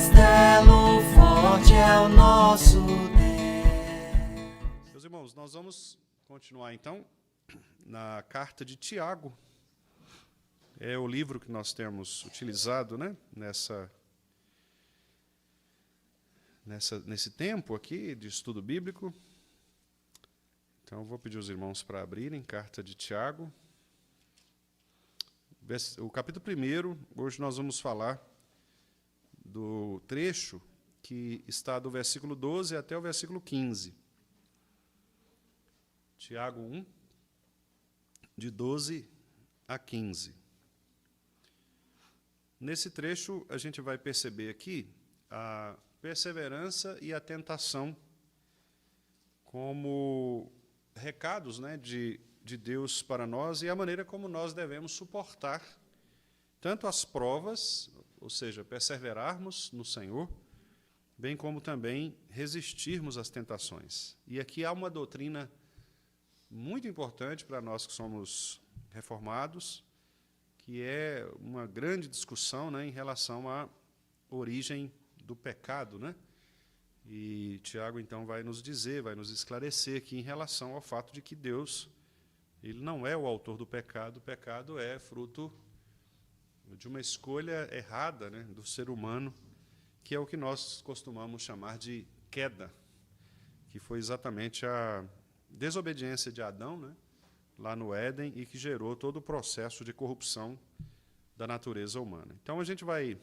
castelo forte é o nosso Deus. Meus irmãos, nós vamos continuar então na carta de Tiago. É o livro que nós temos utilizado, né, nesse tempo aqui de estudo bíblico. Então, eu vou pedir os irmãos para abrirem carta de Tiago. O capítulo 1, hoje nós vamos falar do trecho que está do versículo 12 até o versículo 15. Tiago 1, de 12 a 15. Nesse trecho, a gente vai perceber aqui a perseverança e a tentação como recados, né, de Deus para nós e a maneira como nós devemos suportar tanto as provas, ou seja, perseverarmos no Senhor, bem como também resistirmos às tentações. E aqui há uma doutrina muito importante para nós que somos reformados, que é uma grande discussão, né, em relação à origem do pecado, né? E Tiago, então, vai nos dizer, vai nos esclarecer aqui em relação ao fato de que Deus, ele não é o autor do pecado, o pecado é fruto de uma escolha errada, né, do ser humano, que é o que nós costumamos chamar de queda, que foi exatamente a desobediência de Adão, né, lá no Éden, e que gerou todo o processo de corrupção da natureza humana. Então, a gente vai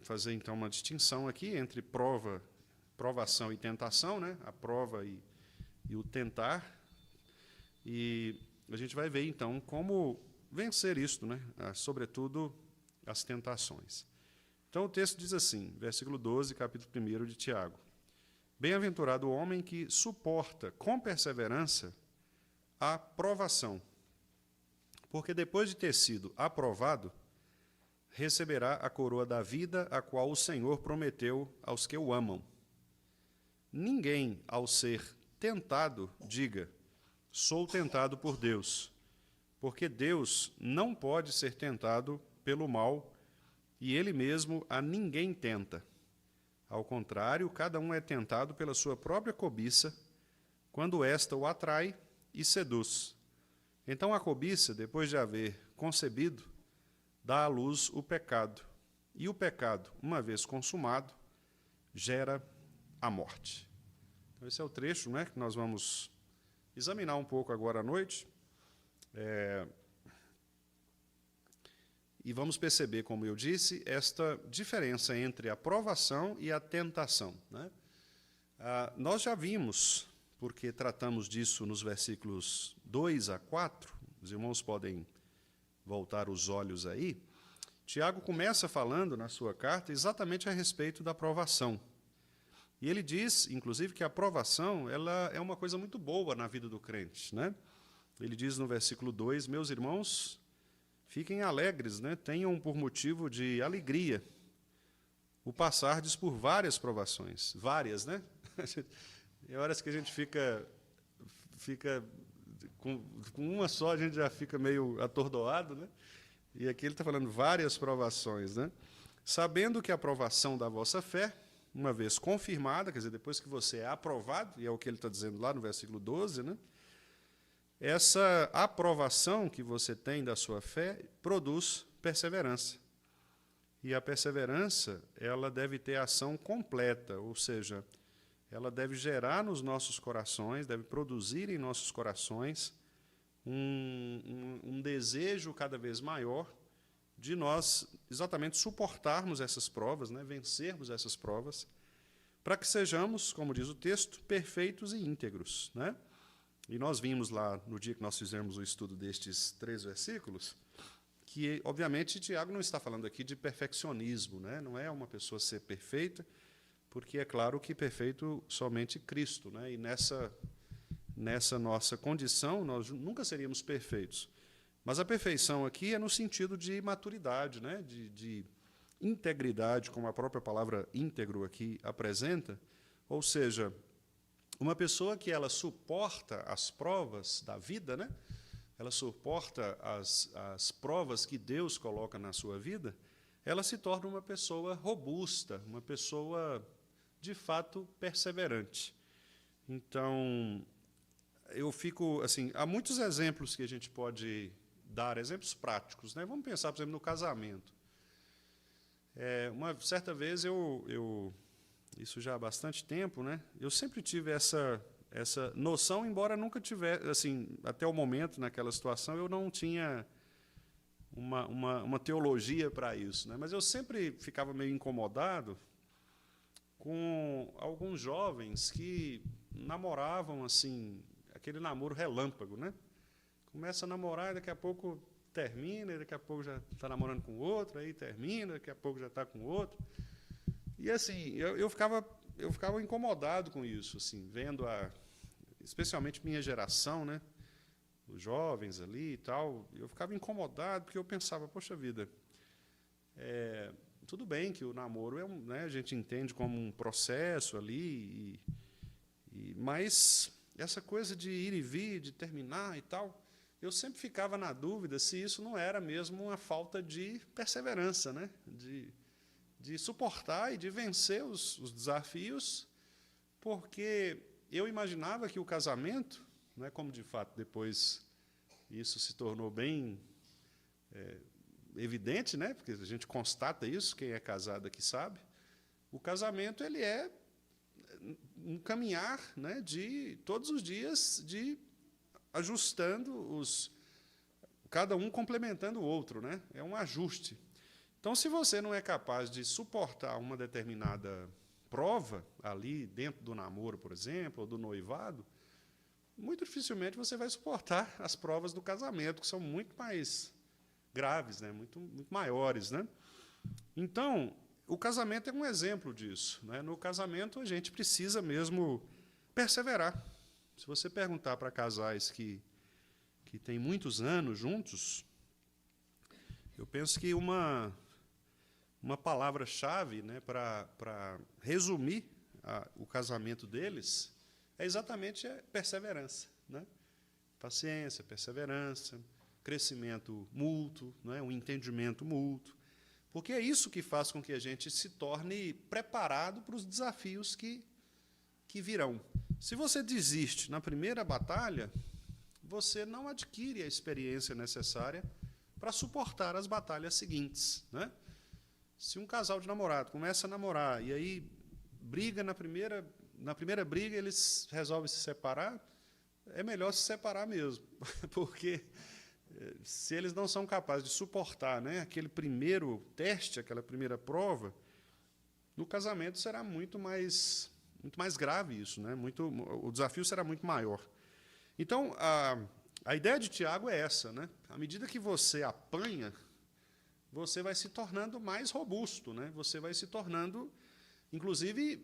fazer, então, uma distinção aqui entre provação e tentação, né, a prova e o tentar, e a gente vai ver, então, como vencer isto, né, sobretudo as tentações. Então, o texto diz assim, versículo 12, capítulo 1 de Tiago: Bem-aventurado o homem que suporta com perseverança a provação, porque depois de ter sido aprovado, receberá a coroa da vida, a qual o Senhor prometeu aos que o amam. Ninguém, ao ser tentado, diga, sou tentado por Deus, porque Deus não pode ser tentado pelo mal, e Ele mesmo a ninguém tenta. Ao contrário, cada um é tentado pela sua própria cobiça, quando esta o atrai e seduz. Então a cobiça, depois de haver concebido, dá à luz o pecado. E o pecado, uma vez consumado, gera a morte. Então, esse é o trecho, né, que nós vamos examinar um pouco agora à noite. E vamos perceber, como eu disse, esta diferença entre a provação e a tentação, né? Nós já vimos, porque tratamos disso nos versículos 2 a 4, os irmãos podem voltar os olhos aí. Tiago começa falando na sua carta exatamente a respeito da provação. E ele diz, inclusive, que a provação ela é uma coisa muito boa na vida do crente, né? Ele diz no versículo 2, meus irmãos, fiquem alegres, né? Tenham por motivo de alegria o passardes por várias provações. Várias, né? Tem horas que a gente fica com uma só, a gente já fica meio atordoado, né? E aqui ele está falando várias provações, né? Sabendo que a aprovação da vossa fé, uma vez confirmada, quer dizer, depois que você é aprovado, e é o que ele está dizendo lá no versículo 12, né? Essa aprovação que você tem da sua fé produz perseverança. E a perseverança, ela deve ter ação completa, ou seja, ela deve gerar nos nossos corações, deve produzir em nossos corações um desejo cada vez maior de nós exatamente suportarmos essas provas, né, vencermos essas provas, para que sejamos, como diz o texto, perfeitos e íntegros, né? E nós vimos lá, no dia que nós fizemos o estudo destes 3 versículos, que, obviamente, Tiago não está falando aqui de perfeccionismo, né? Não é uma pessoa ser perfeita, porque é claro que perfeito somente Cristo, né? E nessa nossa condição, nós nunca seríamos perfeitos. Mas a perfeição aqui é no sentido de maturidade, né? de integridade, como a própria palavra íntegro aqui apresenta, ou seja, uma pessoa que ela suporta as provas da vida, né? Ela suporta as provas que Deus coloca na sua vida, ela se torna uma pessoa robusta, uma pessoa, de fato, perseverante. Então, eu fico, assim, há muitos exemplos que a gente pode dar, exemplos práticos, né? Vamos pensar, por exemplo, no casamento. Uma certa vez, isso já há bastante tempo, né? Eu sempre tive essa noção, embora nunca tivesse, assim, até o momento, naquela situação, eu não tinha uma teologia para isso, né? Mas eu sempre ficava meio incomodado com alguns jovens que namoravam, assim, aquele namoro relâmpago, né? Começa a namorar, daqui a pouco termina, daqui a pouco já está namorando com outro, aí termina, daqui a pouco já está com outro. E assim, eu ficava incomodado com isso, assim, vendo especialmente minha geração, né? Os jovens ali e tal, eu ficava incomodado porque eu pensava, poxa vida, tudo bem que o namoro né, a gente entende como um processo ali, mas essa coisa de ir e vir, de terminar e tal, eu sempre ficava na dúvida se isso não era mesmo uma falta de perseverança, né? De suportar e de vencer os desafios, porque eu imaginava que o casamento, né, como de fato depois isso se tornou bem evidente, né, porque a gente constata isso, quem é casado aqui sabe, o casamento ele é um caminhar, né, de todos os dias de ajustando cada um complementando o outro, né? É um ajuste. Então, se você não é capaz de suportar uma determinada prova ali dentro do namoro, por exemplo, ou do noivado, muito dificilmente você vai suportar as provas do casamento, que são muito mais graves, né? Muito maiores, né? Então, o casamento é um exemplo disso, né? No casamento, a gente precisa mesmo perseverar. Se você perguntar para casais que têm muitos anos juntos, eu penso que uma palavra-chave, né, para resumir o casamento deles é exatamente a perseverança, né? Paciência, perseverança, crescimento mútuo, né, um entendimento mútuo, porque é isso que faz com que a gente se torne preparado para os desafios que virão. Se você desiste na primeira batalha, você não adquire a experiência necessária para suportar as batalhas seguintes, né? Se um casal de namorado começa a namorar e aí briga na primeira briga eles resolvem se separar, é melhor se separar mesmo, porque se eles não são capazes de suportar, né, aquele primeiro teste, aquela primeira prova, no casamento será muito mais grave isso, né? O desafio será muito maior. Então, a ideia de Tiago é essa, né? À medida que você apanha, você vai se tornando mais robusto, né? Você vai se tornando, inclusive,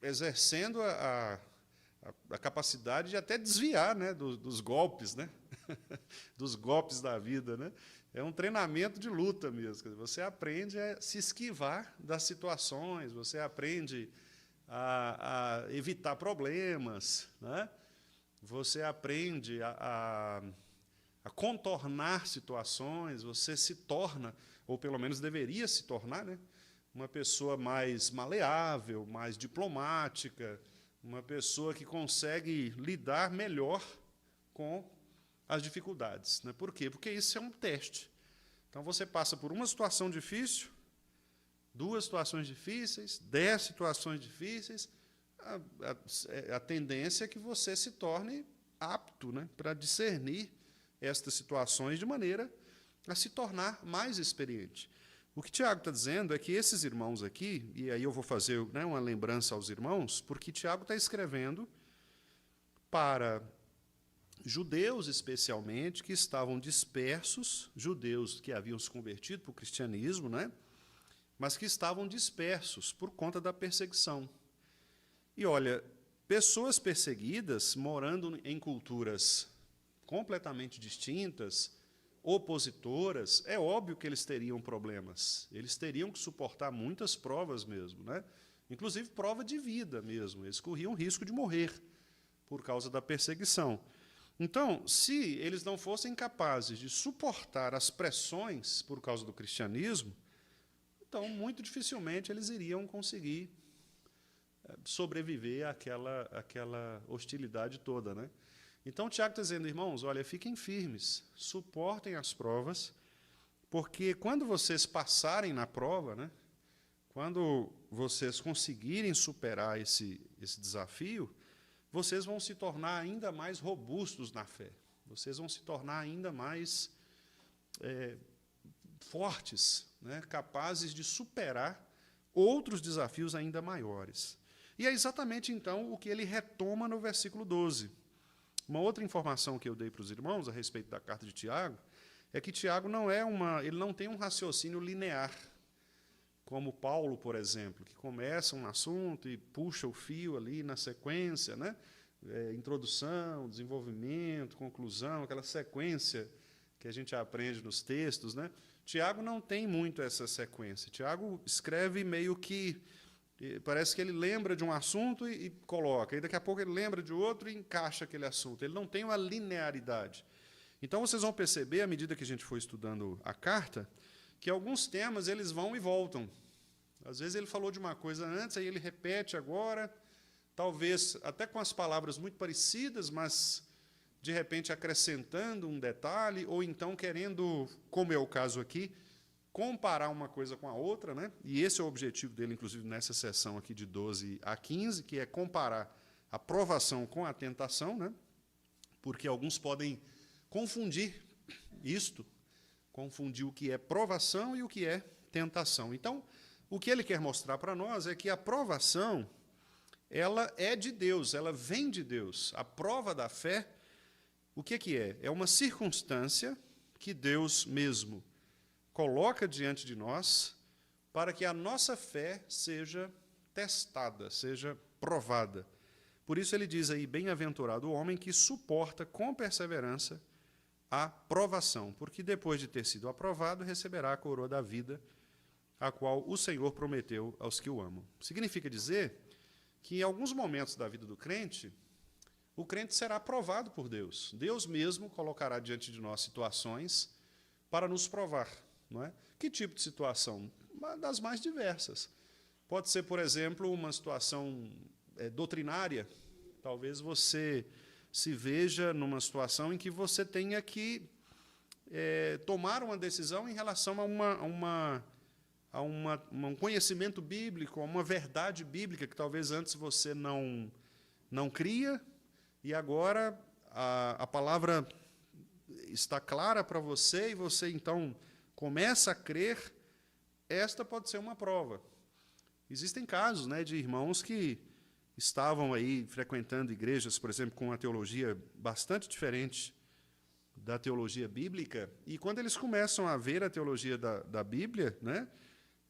exercendo a capacidade de até desviar, né, dos golpes, né? Dos golpes da vida, né? É um treinamento de luta mesmo. Quer dizer, você aprende a se esquivar das situações, você aprende a evitar problemas, né? Você aprende a contornar situações, você se torna, ou pelo menos deveria se tornar, né, uma pessoa mais maleável, mais diplomática, uma pessoa que consegue lidar melhor com as dificuldades, né? Por quê? Porque isso é um teste. Então, você passa por uma situação difícil, 2 situações difíceis, 10 situações difíceis, a tendência é que você se torne apto, né, para discernir estas situações de maneira a se tornar mais experiente. O que Tiago está dizendo é que esses irmãos aqui, e aí eu vou fazer, né, uma lembrança aos irmãos, porque Tiago está escrevendo para judeus, especialmente, que estavam dispersos, judeus que haviam se convertido para o cristianismo, né, mas que estavam dispersos por conta da perseguição. E, olha, pessoas perseguidas, morando em culturas completamente distintas, opositoras, é óbvio que eles teriam problemas. Eles teriam que suportar muitas provas mesmo, né? Inclusive prova de vida mesmo. Eles corriam risco de morrer por causa da perseguição. Então, se eles não fossem capazes de suportar as pressões por causa do cristianismo, então, muito dificilmente, eles iriam conseguir sobreviver àquela hostilidade toda, né? Então, Tiago está dizendo, irmãos, olha, fiquem firmes, suportem as provas, porque quando vocês passarem na prova, né, quando vocês conseguirem superar esse desafio, vocês vão se tornar ainda mais robustos na fé. Vocês vão se tornar ainda mais fortes, né, capazes de superar outros desafios ainda maiores. E é exatamente, então, o que ele retoma no versículo 12. Uma outra informação que eu dei para os irmãos a respeito da carta de Tiago é que Tiago ele não tem um raciocínio linear, como Paulo, por exemplo, que começa um assunto e puxa o fio ali na sequência, né? Introdução, desenvolvimento, conclusão, aquela sequência que a gente aprende nos textos, né? Tiago não tem muito essa sequência. Tiago escreve meio que parece que ele lembra de um assunto e coloca, e daqui a pouco ele lembra de outro e encaixa aquele assunto. Ele não tem uma linearidade. Então, vocês vão perceber, à medida que a gente for estudando a carta, que alguns temas eles vão e voltam. Às vezes ele falou de uma coisa antes, aí ele repete agora, talvez até com as palavras muito parecidas, mas, de repente, acrescentando um detalhe, ou então querendo, como é o caso aqui, comparar uma coisa com a outra, né? E esse é o objetivo dele, inclusive, nessa sessão aqui de 12 a 15, que é comparar a provação com a tentação, né? Porque alguns podem confundir isto, confundir o que é provação e o que é tentação. Então, o que ele quer mostrar para nós é que a provação, ela é de Deus, ela vem de Deus. A prova da fé, o que é? É uma circunstância que Deus mesmo coloca diante de nós para que a nossa fé seja testada, seja provada. Por isso ele diz aí, bem-aventurado o homem que suporta com perseverança a provação, porque depois de ter sido aprovado, receberá a coroa da vida, a qual o Senhor prometeu aos que o amam. Significa dizer que em alguns momentos da vida do crente, o crente será provado por Deus. Deus mesmo colocará diante de nós situações para nos provar. Não é? Que tipo de situação? Das mais diversas. Pode ser, por exemplo, uma situação doutrinária. Talvez você se veja numa situação em que você tenha que tomar uma decisão em relação a um conhecimento bíblico, a uma verdade bíblica que talvez antes você não cria, e agora a palavra está clara para você, e você, então, começa a crer. Esta pode ser uma prova. Existem casos, né, de irmãos que estavam aí frequentando igrejas, por exemplo, com uma teologia bastante diferente da teologia bíblica, e quando eles começam a ver a teologia da Bíblia, né,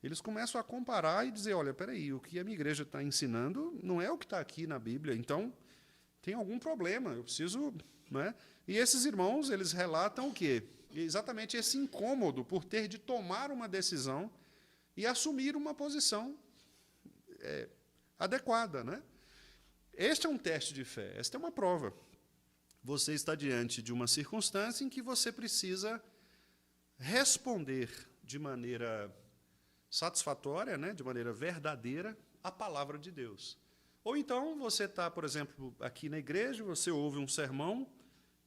eles começam a comparar e dizer, olha, espera aí, o que a minha igreja está ensinando não é o que está aqui na Bíblia, então tem algum problema, eu preciso... Né? E esses irmãos, eles relatam o quê? Exatamente esse incômodo por ter de tomar uma decisão e assumir uma posição adequada, né? Este é um teste de fé, esta é uma prova. Você está diante de uma circunstância em que você precisa responder de maneira satisfatória, né, de maneira verdadeira, a palavra de Deus. Ou então você está, por exemplo, aqui na igreja, você ouve um sermão,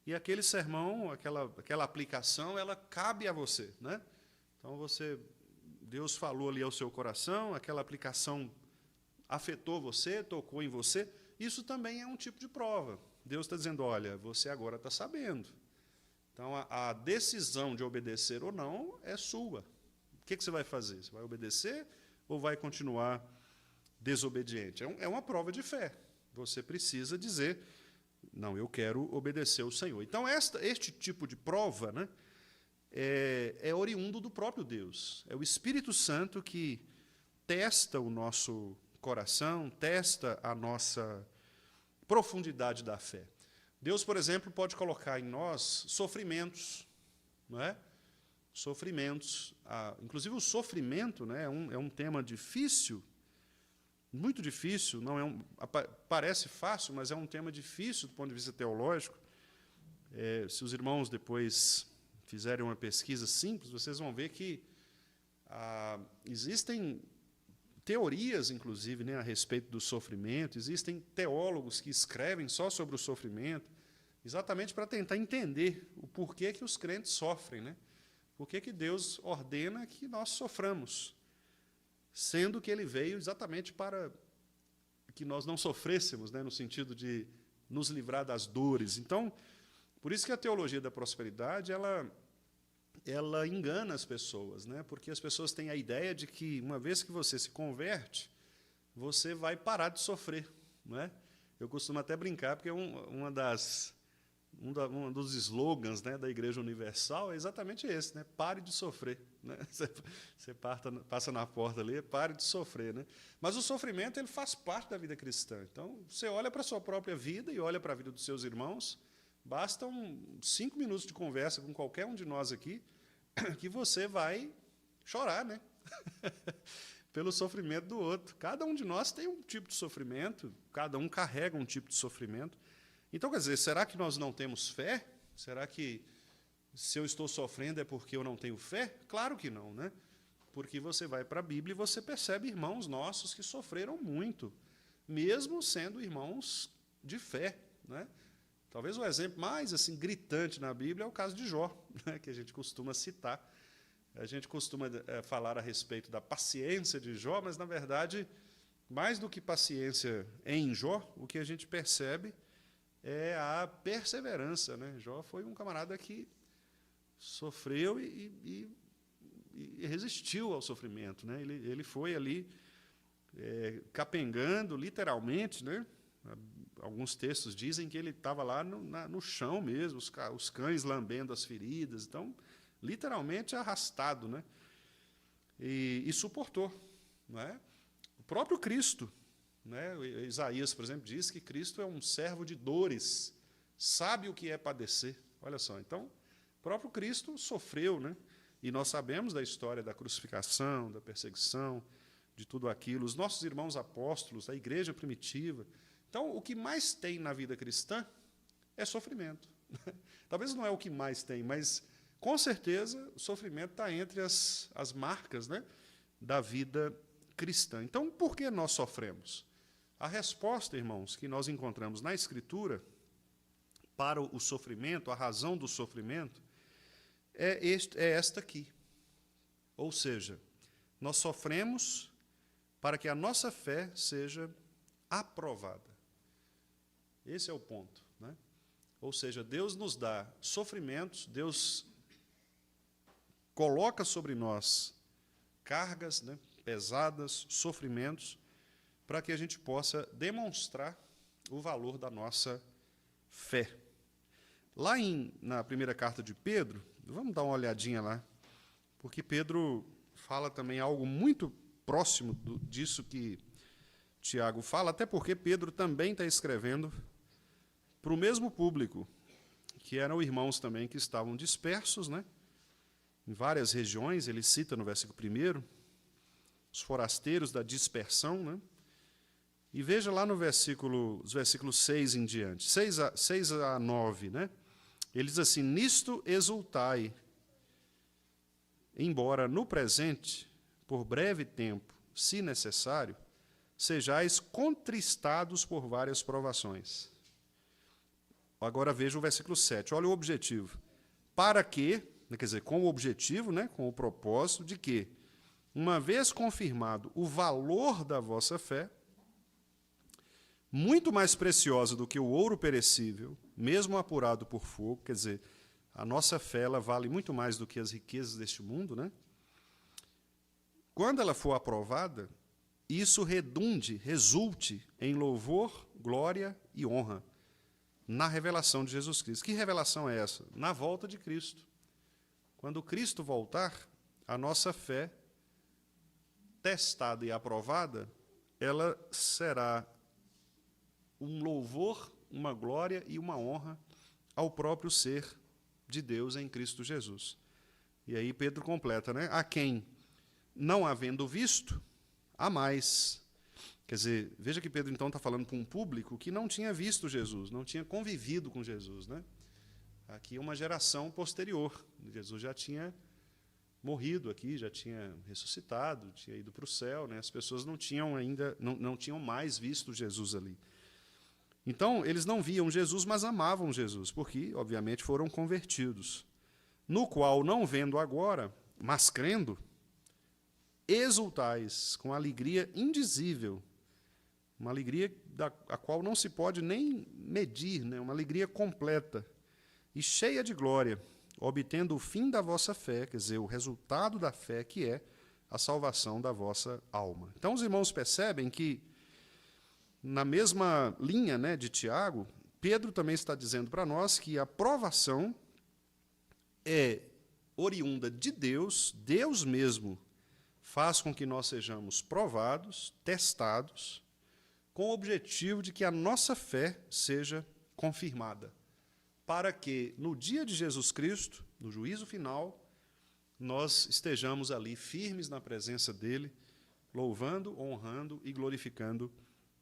e aquele sermão, aquela aplicação, ela cabe a você, né? Então, Deus falou ali ao seu coração, aquela aplicação afetou você, tocou em você. Isso também é um tipo de prova. Deus está dizendo, olha, você agora está sabendo. Então, a decisão de obedecer ou não é sua. O que você vai fazer? Você vai obedecer ou vai continuar desobediente? É uma prova de fé. Você precisa dizer, não, eu quero obedecer ao Senhor. Então, este tipo de prova, né, é oriundo do próprio Deus. É o Espírito Santo que testa o nosso coração, testa a nossa profundidade da fé. Deus, por exemplo, pode colocar em nós sofrimentos, não é? Sofrimentos. Inclusive, o sofrimento, né, é um tema difícil, muito difícil, parece fácil, mas é um tema difícil do ponto de vista teológico. Se os irmãos depois fizerem uma pesquisa simples, vocês vão ver que Existem teorias, inclusive, né, a respeito do sofrimento, existem teólogos que escrevem só sobre o sofrimento, exatamente para tentar entender o porquê que os crentes sofrem, né? Por que Deus ordena que nós soframos, sendo que Ele veio exatamente para que nós não sofrêssemos, né, no sentido de nos livrar das dores. Então, por isso que a teologia da prosperidade, ela engana as pessoas, né? Porque as pessoas têm a ideia de que, uma vez que você se converte, você vai parar de sofrer, não é? Eu costumo até brincar, porque um dos slogans, né, da Igreja Universal é exatamente esse, né? Pare de sofrer. Né? Você passa na porta ali, pare de sofrer. Né? Mas o sofrimento ele faz parte da vida cristã. Então, você olha para a sua própria vida e olha para a vida dos seus irmãos, bastam 5 minutos de conversa com qualquer um de nós aqui, que você vai chorar, né? Pelo sofrimento do outro. Cada um de nós tem um tipo de sofrimento, cada um carrega um tipo de sofrimento. Então, quer dizer, será que nós não temos fé? Será que se eu estou sofrendo é porque eu não tenho fé? Claro que não, né? Porque você vai para a Bíblia e você percebe irmãos nossos que sofreram muito, mesmo sendo irmãos de fé, né? Talvez o exemplo mais assim gritante na Bíblia é o caso de Jó, né, que a gente costuma citar. A gente costuma falar a respeito da paciência de Jó, mas, na verdade, mais do que paciência em Jó, o que a gente percebe é a perseverança. Né? Jó foi um camarada que sofreu e resistiu ao sofrimento. Né? Ele foi ali capengando, literalmente, né? Alguns textos dizem que ele estava lá no chão mesmo, os cães lambendo as feridas. Então, literalmente arrastado. Né? E suportou. Não é? O próprio Cristo, né? Isaías, por exemplo, diz que Cristo é um servo de dores, sabe o que é padecer. Olha só, então, o próprio Cristo sofreu. Né? E nós sabemos da história da crucificação, da perseguição, de tudo aquilo. Os nossos irmãos apóstolos, a igreja primitiva. Então, o que mais tem na vida cristã é sofrimento. Talvez não é o que mais tem, mas, com certeza, o sofrimento está entre as marcas, né, da vida cristã. Então, por que nós sofremos? A resposta, irmãos, que nós encontramos na Escritura para o sofrimento, a razão do sofrimento, é esta aqui. Ou seja, nós sofremos para que a nossa fé seja aprovada. Esse é o ponto. Né? Ou seja, Deus nos dá sofrimentos, Deus coloca sobre nós cargas, né, pesadas, sofrimentos, para que a gente possa demonstrar o valor da nossa fé. Lá na primeira carta de Pedro, vamos dar uma olhadinha lá, porque Pedro fala também algo muito próximo disso que Tiago fala, até porque Pedro também está escrevendo para o mesmo público, que eram irmãos também que estavam dispersos, né, em várias regiões. Ele cita no versículo 1, os forasteiros da dispersão. Né, e veja lá no os versículos 6 em diante, 6 a 9, né, ele diz assim: nisto exultai, embora no presente, por breve tempo, se necessário, sejais contristados por várias provações. Agora veja o versículo 7. Olha o objetivo. Para que, quer dizer, com o objetivo, né, com o propósito de que, uma vez confirmado o valor da vossa fé, muito mais preciosa do que o ouro perecível, mesmo apurado por fogo, quer dizer, a nossa fé ela vale muito mais do que as riquezas deste mundo, né? Quando ela for aprovada, isso resulte em louvor, glória e honra na revelação de Jesus Cristo. Que revelação é essa? Na volta de Cristo. Quando Cristo voltar, a nossa fé, testada e aprovada, ela será um louvor, uma glória e uma honra ao próprio ser de Deus em Cristo Jesus. E aí Pedro completa, né? A quem, não havendo visto, há mais. Quer dizer, veja que Pedro então está falando para um público que não tinha visto Jesus, não tinha convivido com Jesus. Né? Aqui é uma geração posterior. Jesus já tinha morrido aqui, já tinha ressuscitado, tinha ido para o céu, né? As pessoas não tinham ainda, não tinham mais visto Jesus ali. Então, eles não viam Jesus, mas amavam Jesus, porque, obviamente, foram convertidos. No qual, não vendo agora, mas crendo, exultais com alegria indizível, uma alegria a qual não se pode nem medir, né? Uma alegria completa e cheia de glória, obtendo o fim da vossa fé, quer dizer, o resultado da fé, que é a salvação da vossa alma. Então, os irmãos percebem que, na mesma linha, né, de Tiago, Pedro também está dizendo para nós que a provação é oriunda de Deus, Deus mesmo faz com que nós sejamos provados, testados, com o objetivo de que a nossa fé seja confirmada, para que, no dia de Jesus Cristo, no juízo final, nós estejamos ali firmes na presença dele, louvando, honrando e glorificando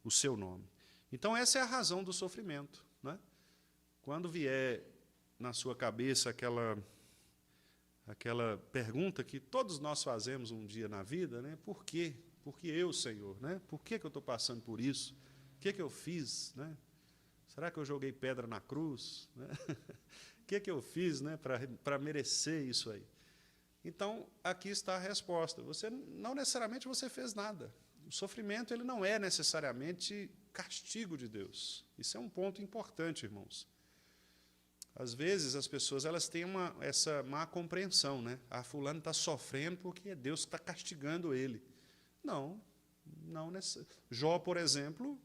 o seu nome. Então, essa é a razão do sofrimento, né? Quando vier na sua cabeça aquela pergunta que todos nós fazemos um dia na vida, né? Por quê? Por que eu, Senhor? Né? Por que eu estou passando por isso? O que eu fiz? Né? Será que eu joguei pedra na cruz? Né? O que eu fiz, né, para merecer isso aí? Então, aqui está a resposta. Não necessariamente você fez nada. O sofrimento ele não é necessariamente castigo de Deus. Isso é um ponto importante, irmãos. Às vezes, as pessoas elas têm essa má compreensão. Né? Fulano está sofrendo porque é Deus que está castigando ele. Não. Jó, por exemplo,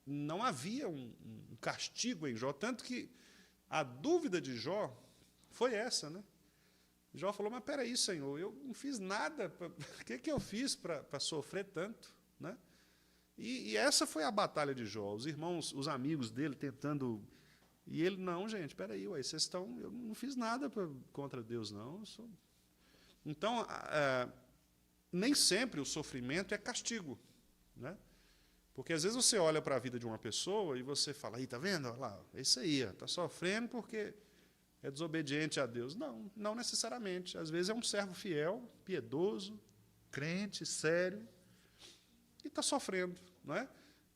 não havia um castigo em Jó, tanto que a dúvida de Jó foi essa, né? Jó falou, mas espera aí, Senhor, eu não fiz nada, o que eu fiz para sofrer tanto? Né? E essa foi a batalha de Jó, os irmãos, os amigos dele tentando, e ele, não, gente, espera aí, vocês estão, eu não fiz nada contra Deus, não. Então, nem sempre o sofrimento é castigo, né? Porque às vezes você olha para a vida de uma pessoa e você fala, aí, tá vendo? Olha lá, é isso aí, está sofrendo porque é desobediente a Deus. Não, não necessariamente. Às vezes é um servo fiel, piedoso, crente, sério, e está sofrendo, não é?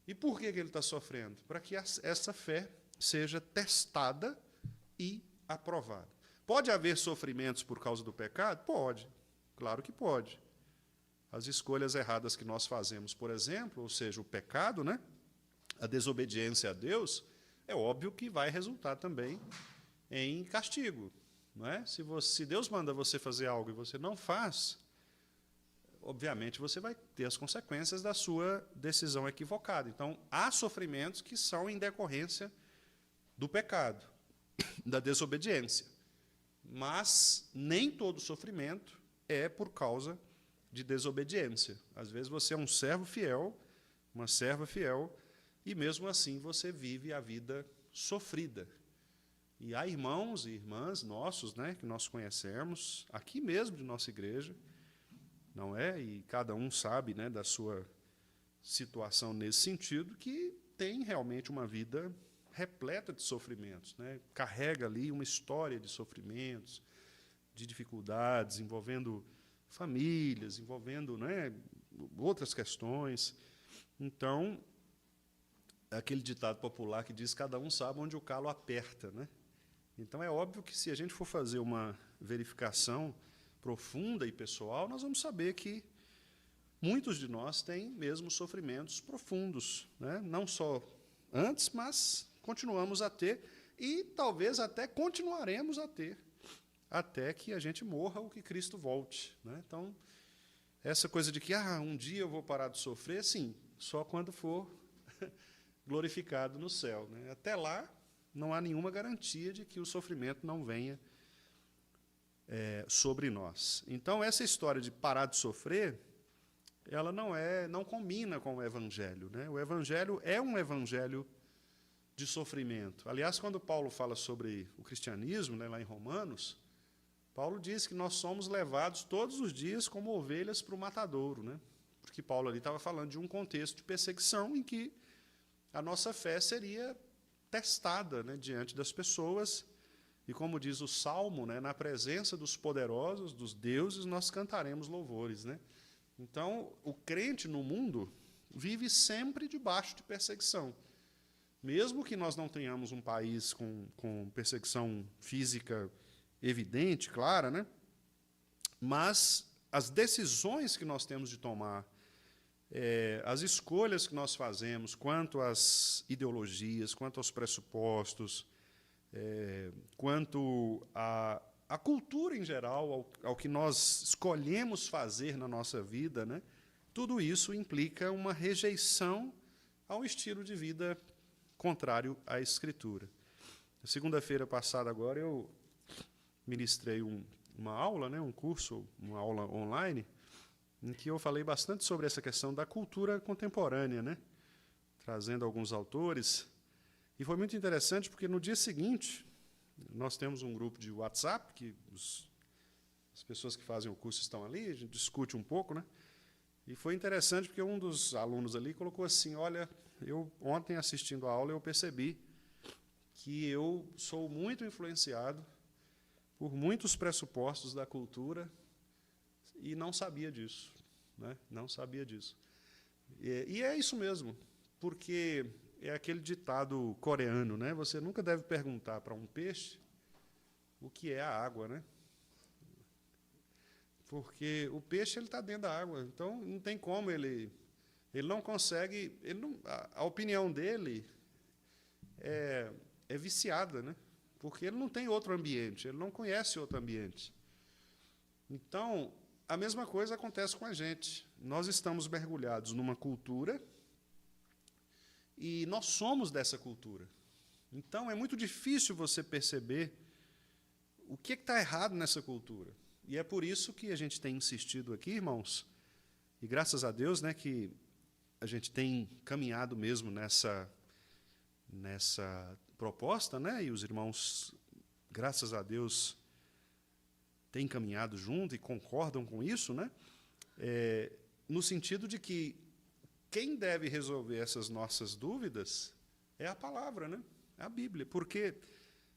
E por que ele está sofrendo? Para que essa fé seja testada e aprovada. Pode haver sofrimentos por causa do pecado? Pode, claro que pode. As escolhas erradas que nós fazemos, por exemplo, ou seja, o pecado, né? A desobediência a Deus, é óbvio que vai resultar também em castigo. Não é? Se Deus manda você fazer algo e você não faz, obviamente você vai ter as consequências da sua decisão equivocada. Então, há sofrimentos que são em decorrência do pecado, da desobediência. Mas nem todo sofrimento é por causa de desobediência. Às vezes você é um servo fiel, uma serva fiel, e mesmo assim você vive a vida sofrida. E há irmãos e irmãs nossos, né, que nós conhecemos, aqui mesmo de nossa igreja, não é? E cada um sabe, né, da sua situação nesse sentido, que tem realmente uma vida repleta de sofrimentos, né? Carrega ali uma história de sofrimentos, de dificuldades, envolvendo famílias, envolvendo, né, outras questões. Então, aquele ditado popular que diz que cada um sabe onde o calo aperta, né? Então, é óbvio que, se a gente for fazer uma verificação profunda e pessoal, nós vamos saber que muitos de nós têm mesmo sofrimentos profundos, né? Não só antes, mas continuamos a ter, e talvez até continuaremos a ter, até que a gente morra ou que Cristo volte. Né? Então, essa coisa de que um dia eu vou parar de sofrer, sim, só quando for glorificado no céu. Né? Até lá, não há nenhuma garantia de que o sofrimento não venha sobre nós. Então, essa história de parar de sofrer, ela não combina com o Evangelho. Né? O Evangelho é um evangelho de sofrimento. Aliás, quando Paulo fala sobre o cristianismo, né, lá em Romanos, Paulo diz que nós somos levados todos os dias como ovelhas para o matadouro, né? Porque Paulo ali estava falando de um contexto de perseguição em que a nossa fé seria testada, né, diante das pessoas, E como diz o Salmo, né, na presença dos poderosos, dos deuses, nós cantaremos louvores, né? Então, o crente no mundo vive sempre debaixo de perseguição. Mesmo que nós não tenhamos um país com perseguição física evidente, clara, né? Mas as decisões que nós temos de tomar, as escolhas que nós fazemos quanto às ideologias, quanto aos pressupostos, quanto à cultura em geral, ao que nós escolhemos fazer na nossa vida, né? Tudo isso implica uma rejeição ao estilo de vida contrário à Escritura. Segunda-feira passada, agora, eu ministrei uma aula, né, um curso, uma aula online, em que eu falei bastante sobre essa questão da cultura contemporânea, né, trazendo alguns autores. E foi muito interessante, porque no dia seguinte, nós temos um grupo de WhatsApp, que as pessoas que fazem o curso estão ali, a gente discute um pouco, né? E foi interessante, porque um dos alunos ali colocou assim, olha, eu ontem assistindo a aula eu percebi que eu sou muito influenciado por muitos pressupostos da cultura e não sabia disso, né? Não sabia disso. E é isso mesmo, porque é aquele ditado coreano, né? Você nunca deve perguntar para um peixe o que é a água, né? Porque o peixe ele está dentro da água, então não tem como ele não consegue, a opinião dele é viciada, né? Porque ele não tem outro ambiente, ele não conhece outro ambiente. Então, a mesma coisa acontece com a gente. Nós estamos mergulhados numa cultura e nós somos dessa cultura. Então, é muito difícil você perceber o que está errado nessa cultura. E é por isso que a gente tem insistido aqui, irmãos, e graças a Deus, né, que a gente tem caminhado mesmo nessa proposta, né, e os irmãos, graças a Deus, têm caminhado junto e concordam com isso, né, no sentido de que quem deve resolver essas nossas dúvidas é a palavra, né, é a Bíblia, porque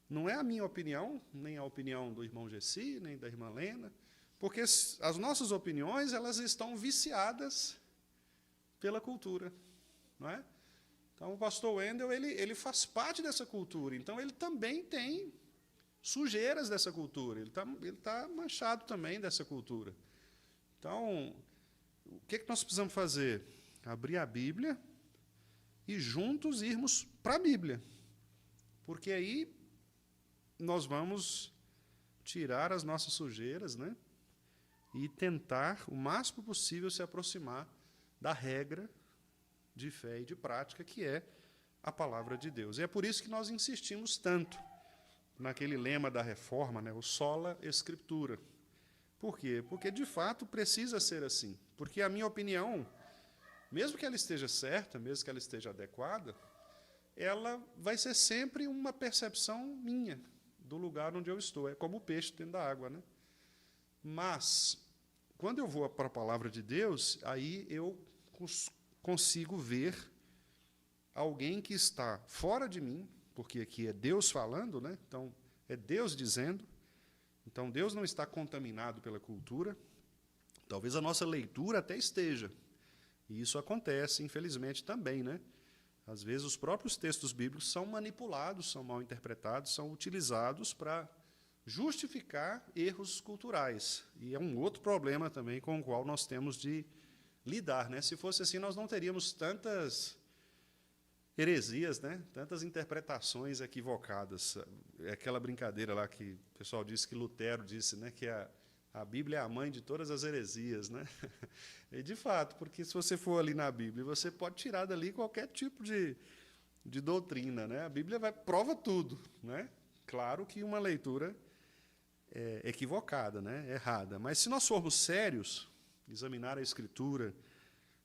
não é a minha opinião, nem a opinião do irmão Gessi, nem da irmã Lena, porque as nossas opiniões elas estão viciadas pela cultura, não é? Então, o pastor Wendel ele faz parte dessa cultura, então ele também tem sujeiras dessa cultura, ele tá manchado também dessa cultura. Então, o que nós precisamos fazer? Abrir a Bíblia e juntos irmos para a Bíblia, porque aí nós vamos tirar as nossas sujeiras, né, e tentar, o máximo possível, se aproximar da regra de fé e de prática, que é a palavra de Deus. E é por isso que nós insistimos tanto naquele lema da reforma, né, o sola escritura. Por quê? Porque, de fato, precisa ser assim. Porque a minha opinião, mesmo que ela esteja certa, mesmo que ela esteja adequada, ela vai ser sempre uma percepção minha do lugar onde eu estou. É como o peixe dentro da água, né? Mas, quando eu vou para a palavra de Deus, aí eu consigo ver alguém que está fora de mim, porque aqui é Deus falando, né? Então, é Deus dizendo. Então, Deus não está contaminado pela cultura. Talvez a nossa leitura até esteja. E isso acontece, infelizmente, também, né? Às vezes, os próprios textos bíblicos são manipulados, são mal interpretados, são utilizados para justificar erros culturais. E é um outro problema também com o qual nós temos de lidar, né? Se fosse assim, nós não teríamos tantas heresias, né? Tantas interpretações equivocadas. É aquela brincadeira lá que o pessoal disse que Lutero disse, né, que a Bíblia é a mãe de todas as heresias, né? E, de fato, porque se você for ali na Bíblia, você pode tirar dali qualquer tipo de doutrina, né? A Bíblia prova tudo, né? Claro que uma leitura equivocada, né? Errada. Mas, se nós formos sérios, examinar a Escritura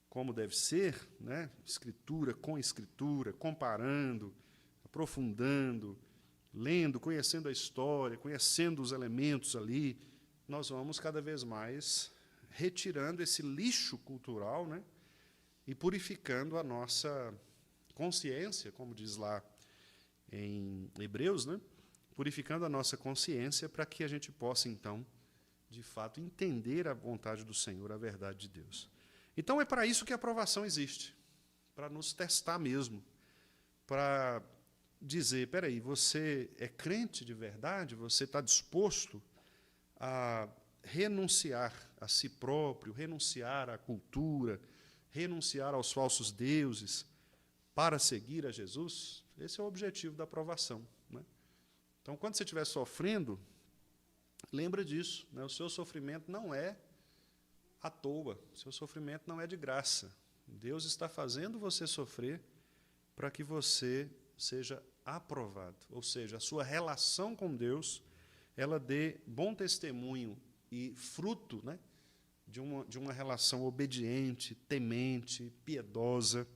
como deve ser, né? Escritura com Escritura, comparando, aprofundando, lendo, conhecendo a história, conhecendo os elementos ali, nós vamos cada vez mais retirando esse lixo cultural, né, e purificando a nossa consciência, como diz lá em Hebreus, né, purificando a nossa consciência para que a gente possa, então, de fato, entender a vontade do Senhor, a verdade de Deus. Então, é para isso que a aprovação existe, para nos testar mesmo, para dizer, espera aí, você é crente de verdade? Você está disposto a renunciar a si próprio, renunciar à cultura, renunciar aos falsos deuses para seguir a Jesus? Esse é o objetivo da aprovação, né? Então, quando você estiver sofrendo, lembra disso, né? O seu sofrimento não é à toa, o seu sofrimento não é de graça. Deus está fazendo você sofrer para que você seja aprovado, ou seja, a sua relação com Deus, ela dê bom testemunho e fruto, né, de uma relação obediente, temente, piedosa,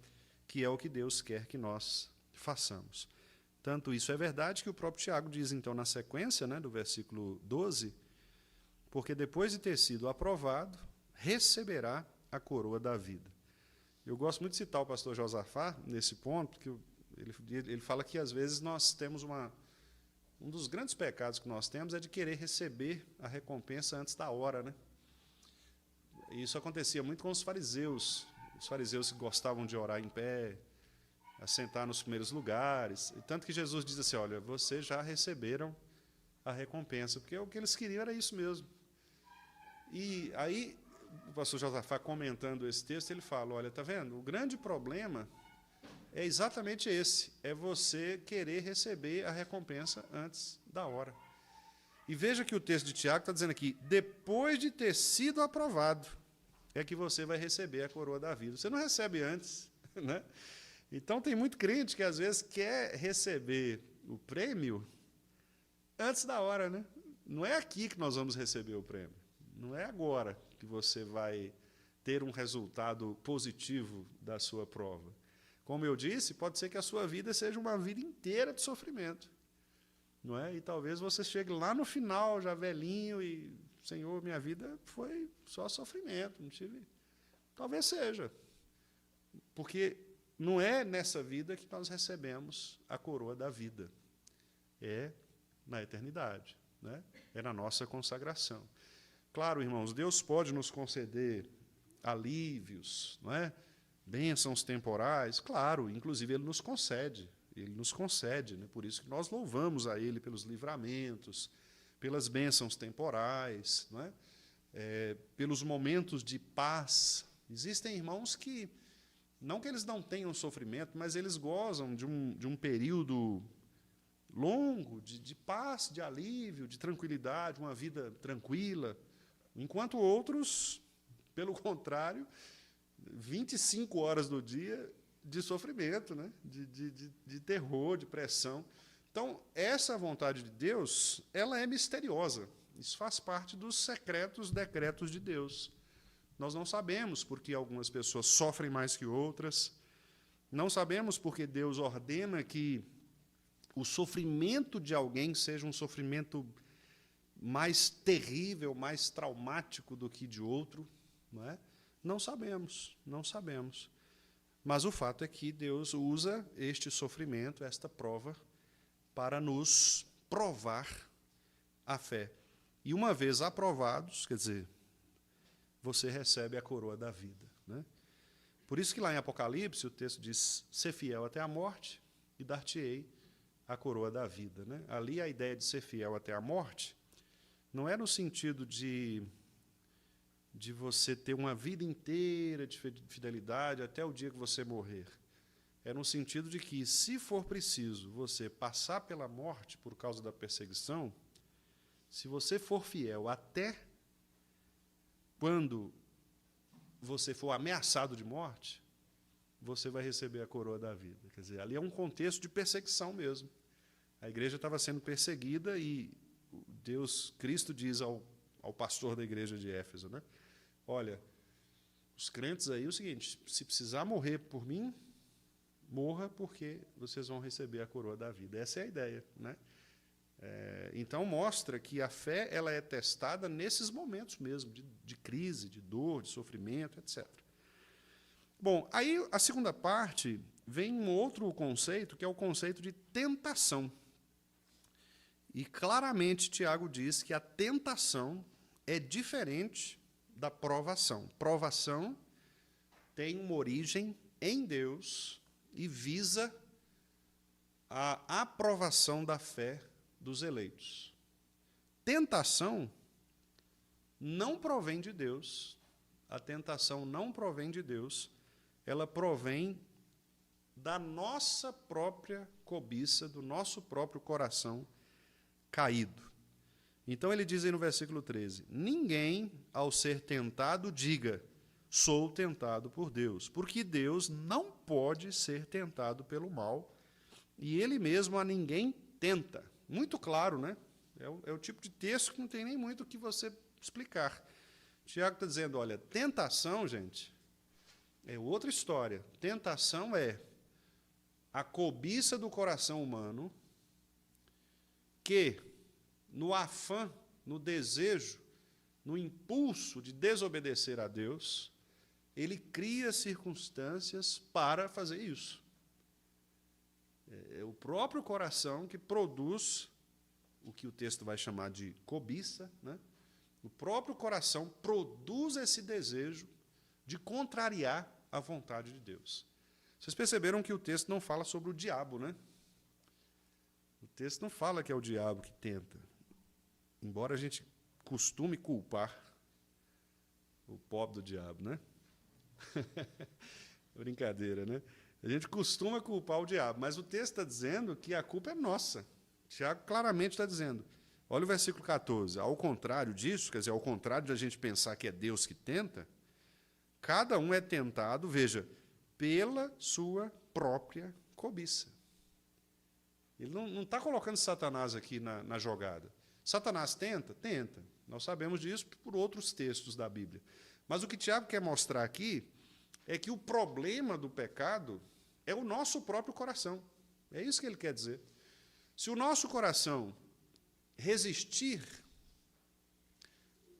que é o que Deus quer que nós façamos. Tanto isso é verdade que o próprio Tiago diz, então, na sequência, né, do versículo 12, porque depois de ter sido aprovado, receberá a coroa da vida. Eu gosto muito de citar o pastor Josafá nesse ponto, porque ele fala que, às vezes, nós temos um dos grandes pecados que nós temos é de querer receber a recompensa antes da hora, né? E isso acontecia muito com os fariseus que gostavam de orar em pé, assentar nos primeiros lugares. E tanto que Jesus diz assim, olha, vocês já receberam a recompensa, porque o que eles queriam era isso mesmo. E aí, o pastor Josafá, comentando esse texto, ele fala, olha, está vendo? O grande problema é exatamente esse, é você querer receber a recompensa antes da hora. E veja que o texto de Tiago está dizendo aqui, depois de ter sido aprovado, é que você vai receber a coroa da vida. Você não recebe antes, né? Então, tem muito crente que, às vezes, quer receber o prêmio antes da hora, né? Não é aqui que nós vamos receber o prêmio. Não é agora que você vai ter um resultado positivo da sua prova. Como eu disse, pode ser que a sua vida seja uma vida inteira de sofrimento, não é? E talvez você chegue lá no final, já velhinho, e, Senhor, minha vida foi só sofrimento, não tive... Talvez seja. Porque não é nessa vida que nós recebemos a coroa da vida. É na eternidade, né? É na nossa consagração. Claro, irmãos, Deus pode nos conceder alívios, não é? Bênçãos temporais, claro, inclusive Ele nos concede, né? Por isso que nós louvamos a Ele pelos livramentos, pelas bênçãos temporais, não é? Pelos momentos de paz. Existem irmãos que, não que eles não tenham sofrimento, mas eles gozam de um período longo de paz, de alívio, de tranquilidade, uma vida tranquila, enquanto outros, pelo contrário, 25 horas do dia de sofrimento, né? de terror, de pressão. Então, essa vontade de Deus, ela é misteriosa. Isso faz parte dos secretos decretos de Deus. Nós não sabemos por que algumas pessoas sofrem mais que outras. Não sabemos porque Deus ordena que o sofrimento de alguém seja um sofrimento mais terrível, mais traumático do que de outro, não é? Não sabemos, não sabemos. Mas o fato é que Deus usa este sofrimento, esta prova, para nos provar a fé. E uma vez aprovados, quer dizer, você recebe a coroa da vida, né? Por isso que lá em Apocalipse o texto diz, ser fiel até a morte e dar-te-ei a coroa da vida, né? Ali a ideia de ser fiel até a morte não é no sentido de você ter uma vida inteira de fidelidade até o dia que você morrer. É no sentido de que, se for preciso você passar pela morte por causa da perseguição, se você for fiel até quando você for ameaçado de morte, você vai receber a coroa da vida. Quer dizer, ali é um contexto de perseguição mesmo. A igreja estava sendo perseguida e Deus, Cristo diz ao pastor da igreja de Éfeso, né? Olha, os crentes aí, é o seguinte, se precisar morrer por mim, morra, porque vocês vão receber a coroa da vida. Essa é a ideia, né? Então, mostra que a fé ela é testada nesses momentos mesmo, de crise, de dor, de sofrimento, etc. Bom, aí a segunda parte vem um outro conceito, que é o conceito de tentação. E claramente Tiago diz que a tentação é diferente da provação. Provação tem uma origem em Deus e visa a aprovação da fé dos eleitos. Tentação não provém de Deus. A tentação não provém de Deus. Ela provém da nossa própria cobiça, do nosso próprio coração caído. Então ele diz aí no versículo 13: ninguém, ao ser tentado, diga, sou tentado por Deus, porque Deus não pode ser tentado pelo mal, e ele mesmo a ninguém tenta. Muito claro, né? É o tipo de texto que não tem nem muito o que você explicar. Tiago está dizendo, olha, tentação, gente, é outra história. Tentação é a cobiça do coração humano que, no afã, no desejo, no impulso de desobedecer a Deus, ele cria circunstâncias para fazer isso. É o próprio coração que produz o que o texto vai chamar de cobiça, né? O próprio coração produz esse desejo de contrariar a vontade de Deus. Vocês perceberam que o texto não fala sobre o diabo, né? O texto não fala que é o diabo que tenta. Embora a gente costume culpar o pobre do diabo, né? Brincadeira, né? A gente costuma culpar o diabo, mas o texto está dizendo que a culpa é nossa. Tiago claramente está dizendo. Olha o versículo 14. Ao contrário disso, quer dizer, ao contrário de a gente pensar que é Deus que tenta, cada um é tentado, veja, pela sua própria cobiça. Ele não está colocando Satanás aqui na jogada. Satanás tenta? Tenta. Nós sabemos disso por outros textos da Bíblia. Mas o que Tiago quer mostrar aqui é que o problema do pecado é o nosso próprio coração. É isso que ele quer dizer. Se o nosso coração resistir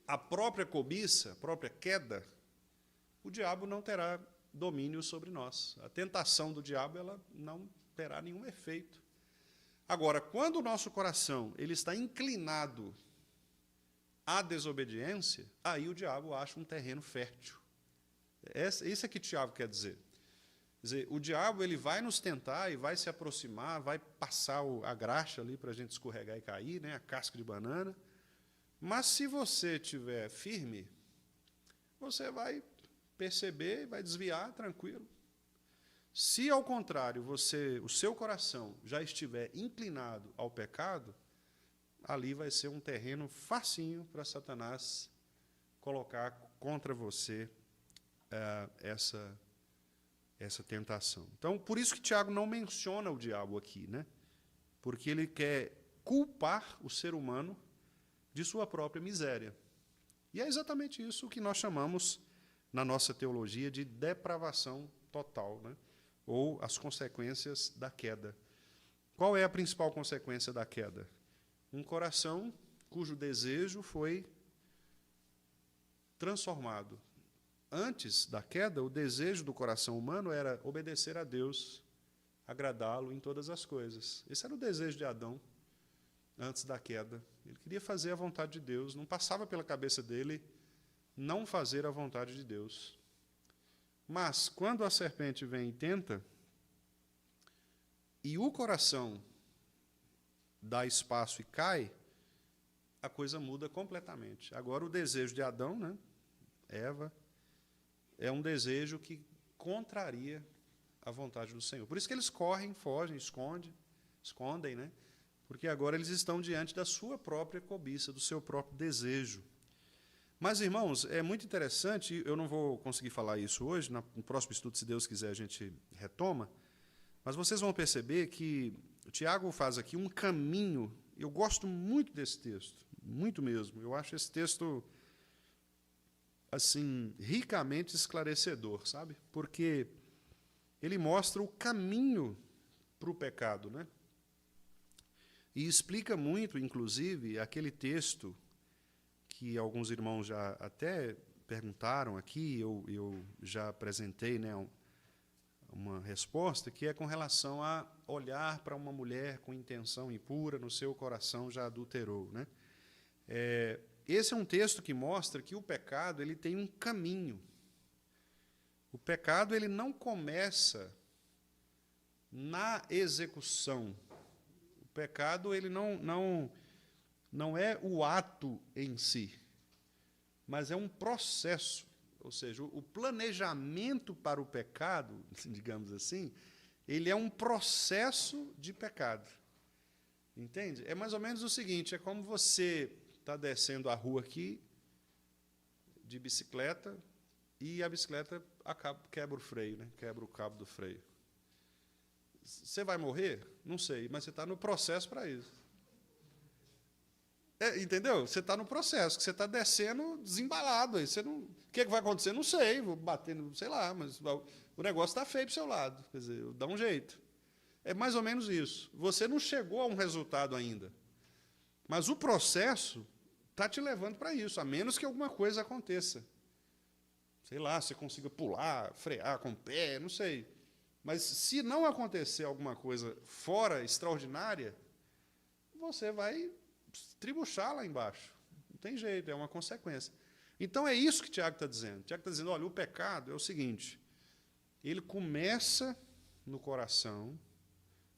à própria cobiça, à própria queda, o diabo não terá domínio sobre nós. A tentação do diabo ela não terá nenhum efeito. Agora, quando o nosso coração ele está inclinado à desobediência, aí o diabo acha um terreno fértil. Isso é que Tiago quer dizer. Quer dizer, o diabo ele vai nos tentar e vai se aproximar, vai passar a graxa ali para a gente escorregar e cair, né, a casca de banana. Mas se você estiver firme, você vai perceber e vai desviar tranquilo. Se, ao contrário, o seu coração já estiver inclinado ao pecado, ali vai ser um terreno facinho para Satanás colocar contra você essa tentação. Então, por isso que Tiago não menciona o diabo aqui, né? Porque ele quer culpar o ser humano de sua própria miséria. E é exatamente isso que nós chamamos, na nossa teologia, de depravação total, né? Ou as consequências da queda. Qual é a principal consequência da queda? Um coração cujo desejo foi transformado. Antes da queda, o desejo do coração humano era obedecer a Deus, agradá-lo em todas as coisas. Esse era o desejo de Adão antes da queda. Ele queria fazer a vontade de Deus, não passava pela cabeça dele não fazer a vontade de Deus. Mas, quando a serpente vem e tenta, e o coração dá espaço e cai, a coisa muda completamente. Agora, o desejo de Adão, né, Eva, é um desejo que contraria a vontade do Senhor. Por isso que eles correm, fogem, escondem, né? Porque agora eles estão diante da sua própria cobiça, do seu próprio desejo. Mas, irmãos, é muito interessante, eu não vou conseguir falar isso hoje, no próximo estudo, se Deus quiser, a gente retoma, mas vocês vão perceber que o Tiago faz aqui um caminho, eu gosto muito desse texto, muito mesmo, eu acho esse texto assim, ricamente esclarecedor, sabe? Porque ele mostra o caminho para o pecado, né? E explica muito, inclusive, aquele texto que alguns irmãos já até perguntaram aqui, eu já apresentei, né, uma resposta que é com relação a olhar para uma mulher com intenção impura, no seu coração já adulterou, né? Esse é um texto que mostra que o pecado ele tem um caminho. O pecado ele não começa na execução. O pecado ele não é o ato em si, mas é um processo. Ou seja, o planejamento para o pecado, digamos assim, ele é um processo de pecado. Entende? É mais ou menos o seguinte, é como você está descendo a rua aqui, de bicicleta, e a bicicleta quebra o freio, né? Quebra o cabo do freio. Você vai morrer? Não sei, mas você está no processo para isso. Entendeu? Você está no processo, que você está descendo desembalado. Aí você não, o que vai acontecer? Não sei, vou bater, sei lá, mas o negócio está feio para o seu lado. Quer dizer, dá um jeito. É mais ou menos isso. Você não chegou a um resultado ainda. Mas o processo está te levando para isso, a menos que alguma coisa aconteça. Sei lá, você consiga pular, frear com o pé, não sei. Mas se não acontecer alguma coisa fora extraordinária, você vai tribuchar lá embaixo. Não tem jeito, é uma consequência. Então é isso que Tiago está dizendo. Tiago está dizendo, olha, o pecado é o seguinte, ele começa no coração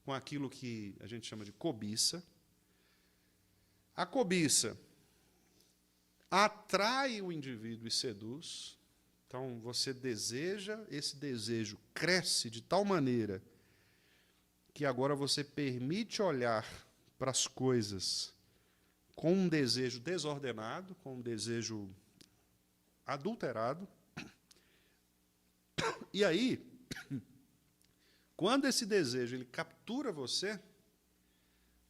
com aquilo que a gente chama de cobiça. A cobiça atrai o indivíduo e seduz. Então, você deseja, esse desejo cresce de tal maneira que agora você permite olhar para as coisas com um desejo desordenado, com um desejo adulterado. E aí, quando esse desejo ele captura você,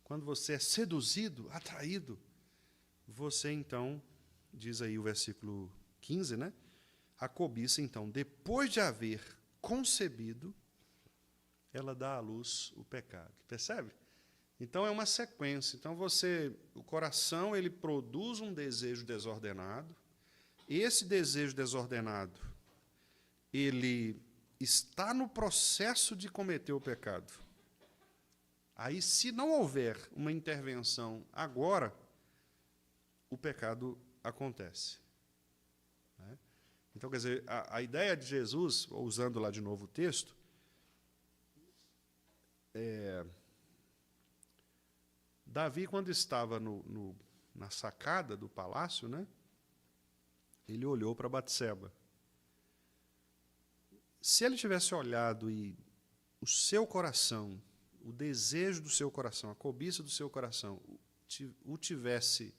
quando você é seduzido, atraído, você então, diz aí o versículo 15, né? A cobiça, então, depois de haver concebido, ela dá à luz o pecado. Percebe? Então, é uma sequência. Então, o coração ele produz um desejo desordenado. Esse desejo desordenado, ele está no processo de cometer o pecado. Aí, se não houver uma intervenção agora, o pecado acontece. Então, quer dizer, a ideia de Jesus, usando lá de novo o texto, Davi, quando estava na sacada do palácio, né, ele olhou para Batseba. Se ele tivesse olhado e o seu coração, o desejo do seu coração, a cobiça do seu coração, o tivesse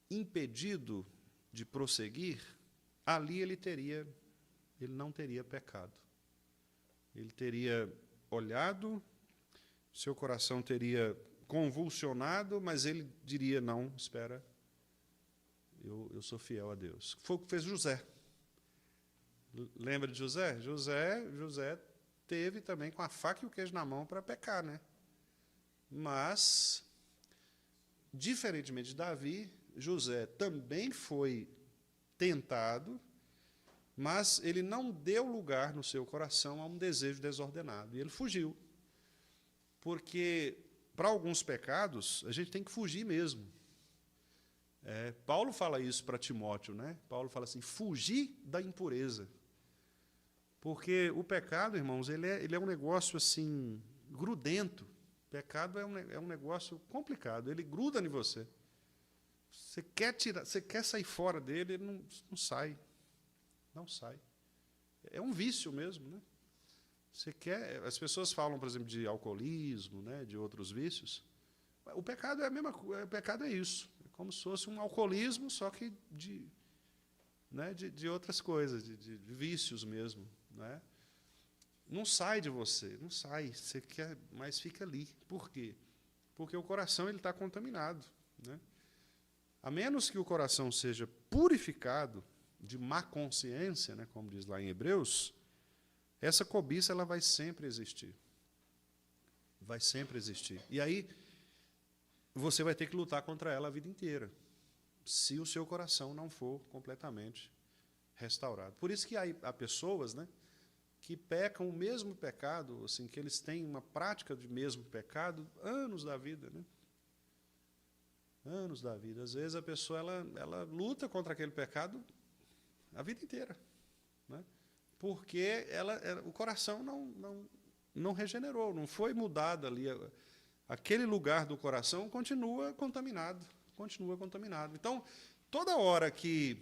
impedido de prosseguir, ali ele não teria pecado. Ele teria olhado, seu coração teria convulsionado, mas ele diria, não, espera, eu sou fiel a Deus. Foi o que fez José. Lembra de José? José teve também com a faca e o queijo na mão para pecar, né? Mas, diferentemente de Davi, José também foi tentado, mas ele não deu lugar no seu coração a um desejo desordenado. E ele fugiu. Porque, para alguns pecados, a gente tem que fugir mesmo. Paulo fala isso para Timóteo, né? Paulo fala assim, fugir da impureza. Porque o pecado, irmãos, ele é um negócio assim, grudento. O pecado é um negócio complicado, ele gruda em você. Você quer sair fora dele, ele não sai. Não sai. É um vício mesmo, né? As pessoas falam, por exemplo, de alcoolismo, né, de outros vícios. O pecado é a mesma coisa, o pecado é isso. É como se fosse um alcoolismo, só que de outras coisas, de vícios mesmo. Né? Não sai de você, não sai. Você quer, mas fica ali. Por quê? Porque o coração está contaminado. Né? A menos que o coração seja purificado de má consciência, né, como diz lá em Hebreus, essa cobiça ela vai sempre existir. Vai sempre existir. E aí você vai ter que lutar contra ela a vida inteira, se o seu coração não for completamente restaurado. Por isso que há pessoas, né, que pecam o mesmo pecado, assim, que eles têm uma prática de mesmo pecado anos da vida, né? Anos da vida. Às vezes a pessoa ela luta contra aquele pecado a vida inteira, né? Porque o coração não regenerou, não foi mudado ali. Aquele lugar do coração continua contaminado, continua contaminado. Então, toda hora que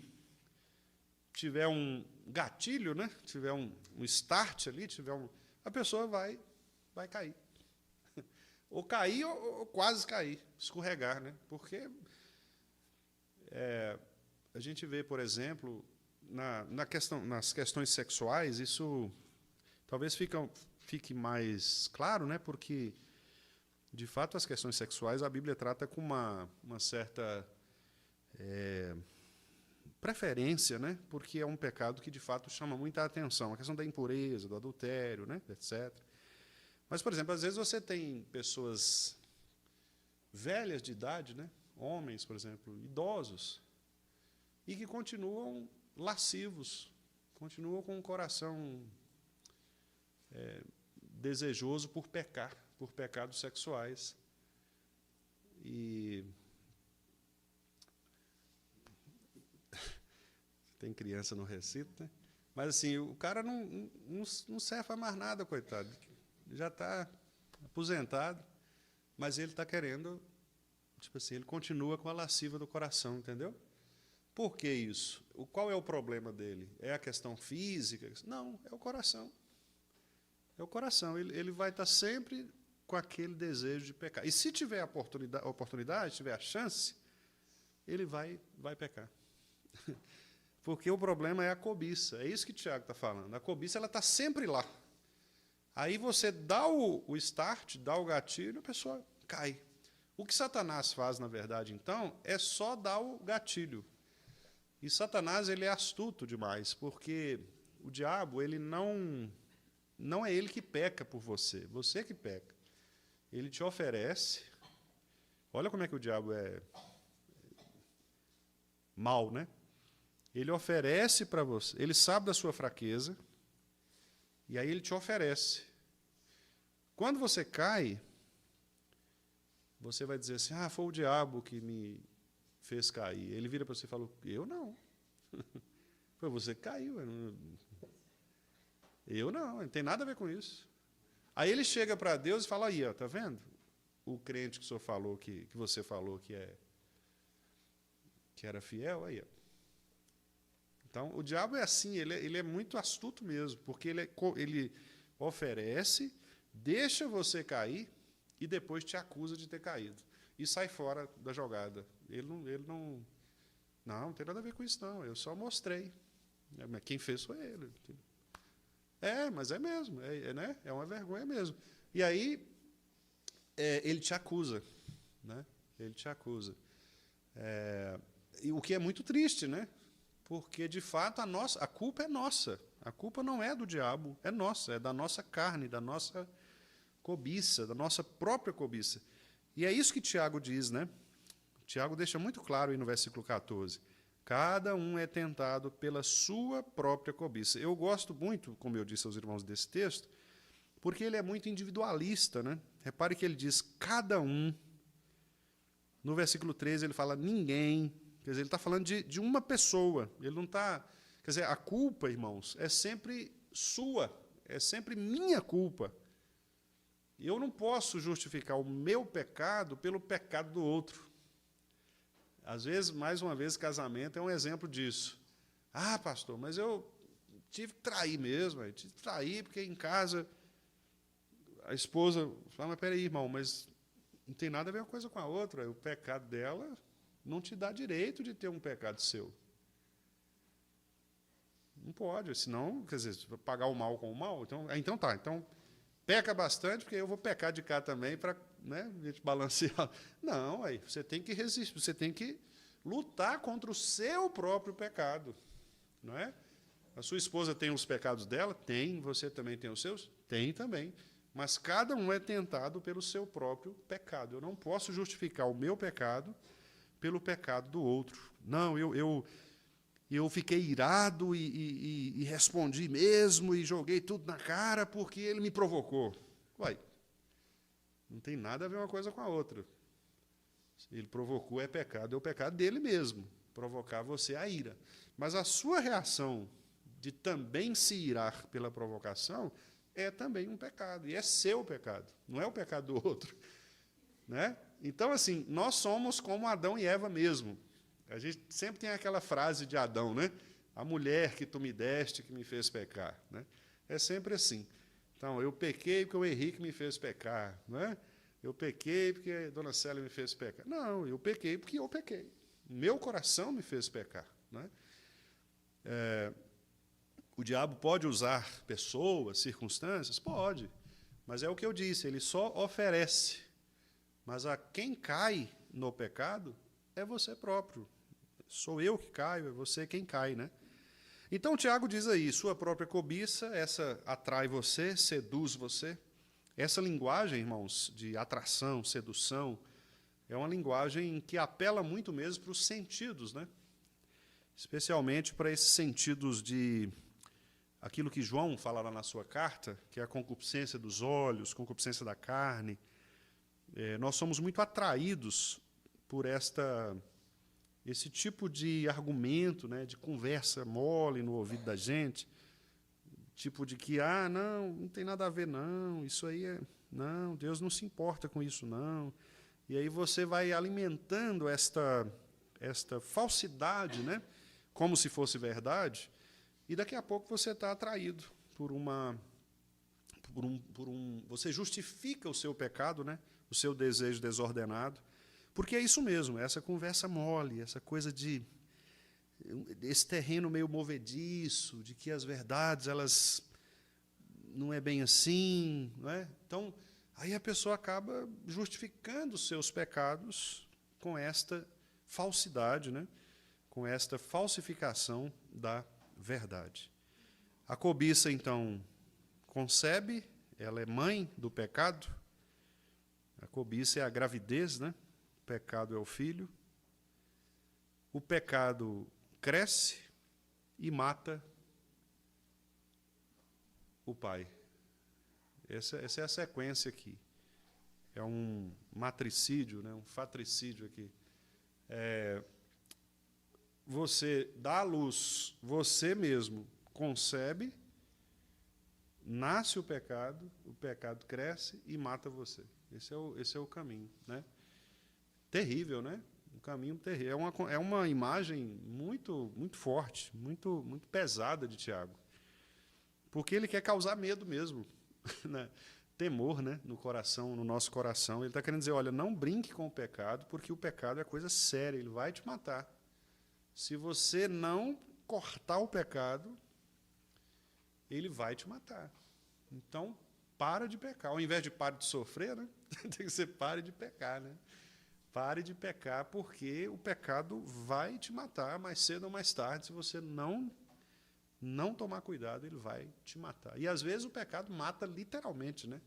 tiver um gatilho, né? Tiver um start ali, a pessoa vai cair. Ou cair ou quase cair, escorregar, né? Porque a gente vê, por exemplo, nas questões sexuais, isso talvez fique mais claro, né? Porque, de fato, as questões sexuais a Bíblia trata com uma certa preferência, né? Porque é um pecado que, de fato, chama muita atenção. A questão da impureza, do adultério, né? Etc. Mas, por exemplo, às vezes você tem pessoas velhas de idade, né? Homens, por exemplo, idosos, e que continuam lascivos, continuam com o coração desejoso por pecar, por pecados sexuais. E tem criança no recinto, né? Mas assim, o cara não serve para mais nada, coitado. Já está aposentado, mas ele está querendo, tipo assim, ele continua com a lasciva do coração, entendeu? Por que isso? Qual é o problema dele? É a questão física? Não, é o coração. É o coração. Ele vai estar sempre com aquele desejo de pecar. E se tiver a oportunidade, tiver a chance, ele vai pecar. Porque o problema é a cobiça. É isso que o Tiago está falando. A cobiça está sempre lá. Aí você dá o start, dá o gatilho, a pessoa cai. O que Satanás faz, na verdade, então, é só dar o gatilho. E Satanás ele é astuto demais, porque o diabo ele não é ele que peca por você que peca. Ele te oferece. Olha como é que o diabo é mau, né? Ele oferece para você, ele sabe da sua fraqueza, e aí ele te oferece. Quando você cai, você vai dizer assim, foi o diabo que me fez cair. Ele vira para você e fala, eu não. Foi você que caiu. Eu não tem nada a ver com isso. Aí ele chega para Deus e fala, aí, ó, tá vendo? O crente que o senhor falou, que você falou que era fiel, aí, ó. Então, o diabo é assim, ele é muito astuto mesmo, porque ele oferece, deixa você cair e depois te acusa de ter caído. E sai fora da jogada. Ele não tem nada a ver com isso, não. Eu só mostrei. Quem fez foi ele. Mas é mesmo, né? É uma vergonha mesmo. E aí, ele te acusa. Né? Ele te acusa. E o que é muito triste, né? Porque, de fato, a culpa é nossa. A culpa não é do diabo, é nossa, é da nossa carne, da nossa cobiça, da nossa própria cobiça. E é isso que Tiago diz, né? Tiago deixa muito claro aí no versículo 14. Cada um é tentado pela sua própria cobiça. Eu gosto muito, como eu disse aos irmãos, desse texto, porque ele é muito individualista, né? Repare que ele diz cada um. No versículo 13 ele fala ninguém. Quer dizer, ele está falando de uma pessoa. Ele não está. Quer dizer, a culpa, irmãos, é sempre sua, é sempre minha culpa. E eu não posso justificar o meu pecado pelo pecado do outro. Às vezes, mais uma vez, casamento é um exemplo disso. Pastor, mas eu tive que trair mesmo, eu tive que trair porque em casa a esposa fala, mas peraí, irmão, mas não tem nada a ver uma coisa com a outra. O pecado dela não te dá direito de ter um pecado seu. Não pode, senão, quer dizer, pagar o mal com o mal. Então tá, então peca bastante, porque eu vou pecar de cá também para, né, a gente balancear. Não, aí você tem que resistir, você tem que lutar contra o seu próprio pecado. Não é? A sua esposa tem os pecados dela? Tem. Você também tem os seus? Tem também. Mas cada um é tentado pelo seu próprio pecado. Eu não posso justificar o meu pecado pelo pecado do outro. Não, E eu fiquei irado e respondi mesmo e joguei tudo na cara porque ele me provocou. Uai, não tem nada a ver uma coisa com a outra. Se ele provocou, é o pecado dele mesmo, provocar você a ira. Mas a sua reação de também se irar pela provocação é também um pecado, e é seu pecado, não é o pecado do outro. Né? Então, assim, nós somos como Adão e Eva mesmo. A gente sempre tem aquela frase de Adão, né? A mulher que tu me deste, que me fez pecar. Né? É sempre assim. Então, eu pequei porque o Henrique me fez pecar. Né? Eu pequei porque a dona Célia me fez pecar. Não, eu pequei porque eu pequei. Meu coração me fez pecar. Né? O diabo pode usar pessoas, circunstâncias? Pode. Mas é o que eu disse, ele só oferece. Mas a quem cai no pecado é você próprio. Sou eu que caio, é você quem cai, né? Então, Tiago diz aí, sua própria cobiça, essa atrai você, seduz você. Essa linguagem, irmãos, de atração, sedução, é uma linguagem que apela muito mesmo para os sentidos, né? Especialmente para esses sentidos de aquilo que João fala lá na sua carta, que é a concupiscência dos olhos, concupiscência da carne. Nós somos muito atraídos por esse tipo de argumento, né, de conversa mole no ouvido da gente, tipo de que, não tem nada a ver, não, isso aí não, Deus não se importa com isso, não. E aí você vai alimentando esta falsidade, né, como se fosse verdade, e daqui a pouco você está atraído por você justifica o seu pecado, né, o seu desejo desordenado, porque é isso mesmo, essa conversa mole, essa coisa esse terreno meio movediço, de que as verdades elas não é bem assim, não é? Então, aí a pessoa acaba justificando os seus pecados com esta falsidade, né? Com esta falsificação da verdade. A cobiça, então, concebe, ela é mãe do pecado. A cobiça é a gravidez, né? O pecado é o filho. O pecado cresce e mata o pai. Essa é a sequência aqui. É um matricídio, né? Um fratricídio aqui. Você dá à luz, você mesmo concebe, nasce o pecado cresce e mata você. Esse é o caminho, né? Terrível, né? Um caminho terrível. É uma imagem muito, muito forte, muito, muito pesada de Tiago. Porque ele quer causar medo mesmo, né? Temor, né? No nosso coração. Ele está querendo dizer, olha, não brinque com o pecado, porque o pecado é coisa séria, ele vai te matar. Se você não cortar o pecado, ele vai te matar. Então, para de pecar. Ao invés de pare de sofrer, né? Tem que ser pare de pecar, né? Pare de pecar, porque o pecado vai te matar mais cedo ou mais tarde. Se você não tomar cuidado, ele vai te matar. E, às vezes, o pecado mata literalmente, né?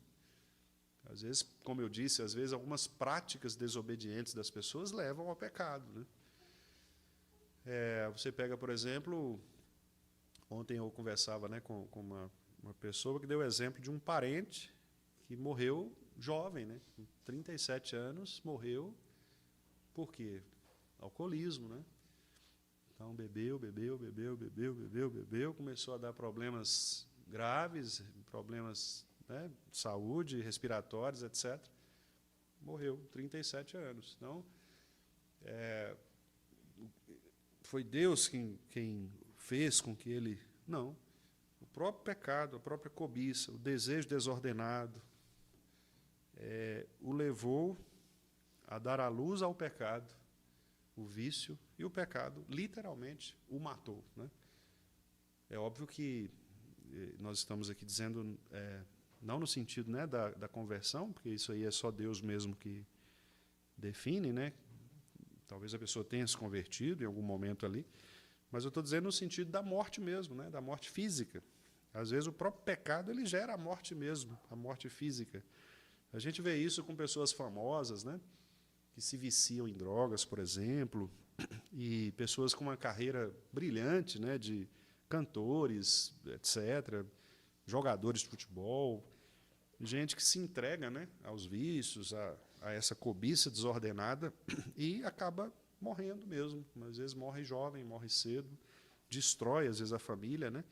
Às vezes, como eu disse, às vezes algumas práticas desobedientes das pessoas levam ao pecado, né? Você pega, por exemplo, ontem eu conversava, né, com uma pessoa que deu o exemplo de um parente que morreu jovem, né, com 37 anos, morreu por quê? Alcoolismo, né? Então, bebeu, começou a dar problemas graves, problemas, né, de saúde, respiratórios, etc. Morreu, 37 anos. Então, foi Deus quem fez com que ele... Não. O próprio pecado, a própria cobiça, o desejo desordenado, o levou a dar à luz ao pecado, o vício, e o pecado, literalmente, o matou, né? É óbvio que nós estamos aqui dizendo, não no sentido, né, da conversão, porque isso aí é só Deus mesmo que define, né? Talvez a pessoa tenha se convertido em algum momento ali, mas eu estou dizendo no sentido da morte mesmo, né? Da morte física. Às vezes o próprio pecado ele gera a morte mesmo, a morte física. A gente vê isso com pessoas famosas, né? Que se viciam em drogas, por exemplo, e pessoas com uma carreira brilhante, né, de cantores, etc., jogadores de futebol, gente que se entrega, né, aos vícios, a essa cobiça desordenada e acaba morrendo mesmo. Às vezes morre jovem, morre cedo, destrói, às vezes, a família, né,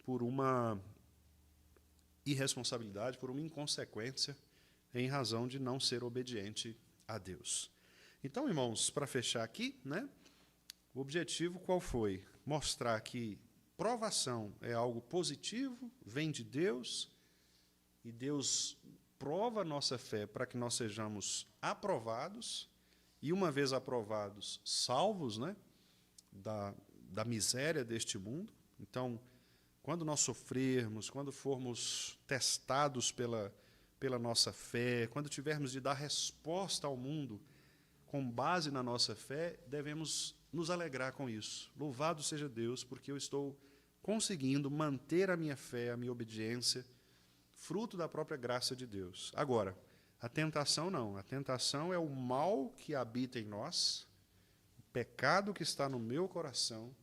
por uma irresponsabilidade, por uma inconsequência, em razão de não ser obediente a Deus. Então, irmãos, para fechar aqui, né, o objetivo qual foi? Mostrar que provação é algo positivo, vem de Deus, e Deus prova a nossa fé para que nós sejamos aprovados, e uma vez aprovados, salvos, né, da miséria deste mundo. Então, quando nós sofrermos, quando formos testados pela nossa fé, quando tivermos de dar resposta ao mundo com base na nossa fé, devemos nos alegrar com isso. Louvado seja Deus, porque eu estou conseguindo manter a minha fé, a minha obediência, fruto da própria graça de Deus. Agora, a tentação não. A tentação é o mal que habita em nós, o pecado que está no meu coração,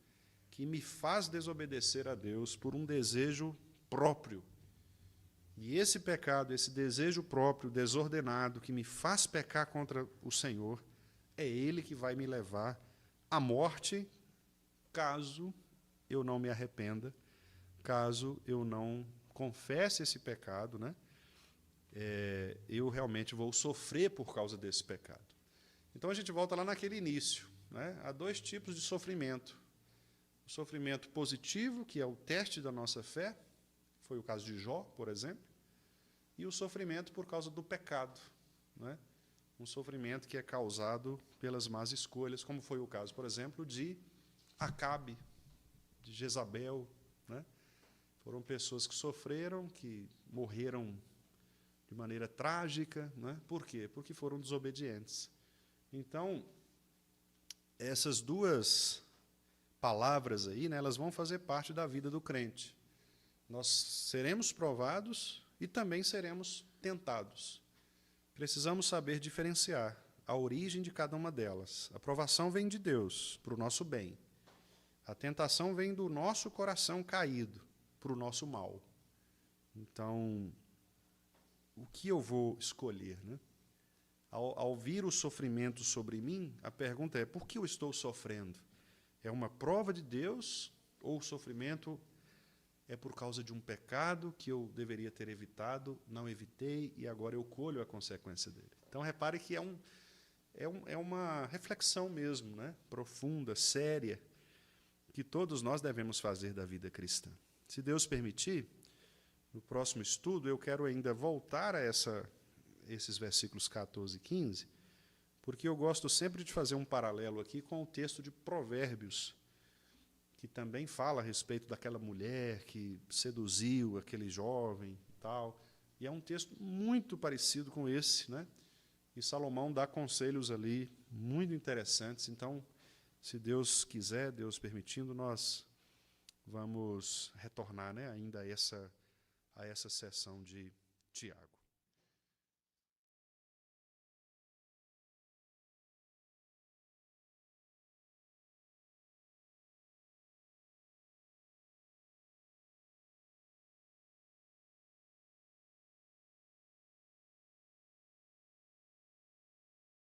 que me faz desobedecer a Deus por um desejo próprio. E esse pecado, esse desejo próprio, desordenado, que me faz pecar contra o Senhor, é ele que vai me levar à morte, caso eu não me arrependa, caso eu não confesse esse pecado, né? Eu realmente vou sofrer por causa desse pecado. Então a gente volta lá naquele início, né? Há dois tipos de sofrimento. O sofrimento positivo, que é o teste da nossa fé, foi o caso de Jó, por exemplo, e o sofrimento por causa do pecado, né? Um sofrimento que é causado pelas más escolhas, como foi o caso, por exemplo, de Acabe, de Jezabel, né? Foram pessoas que sofreram, que morreram de maneira trágica, né? Por quê? Porque foram desobedientes. Então, essas duas palavras aí, né, elas vão fazer parte da vida do crente. Nós seremos provados e também seremos tentados. Precisamos saber diferenciar a origem de cada uma delas. A provação vem de Deus, para o nosso bem. A tentação vem do nosso coração caído, para o nosso mal. Então, o que eu vou escolher, né? Ao vir o sofrimento sobre mim, a pergunta é: por que eu estou sofrendo? É uma prova de Deus ou o sofrimento é por causa de um pecado que eu deveria ter evitado, não evitei e agora eu colho a consequência dele? Então, repare que é uma reflexão mesmo, né? Profunda, séria, que todos nós devemos fazer da vida cristã. Se Deus permitir, no próximo estudo, eu quero ainda voltar a esses versículos 14 e 15, porque eu gosto sempre de fazer um paralelo aqui com o texto de Provérbios, que também fala a respeito daquela mulher que seduziu aquele jovem e tal. E é um texto muito parecido com esse, né? E Salomão dá conselhos ali muito interessantes. Então, se Deus quiser, Deus permitindo, nós vamos retornar, né, ainda a essa sessão de Tiago.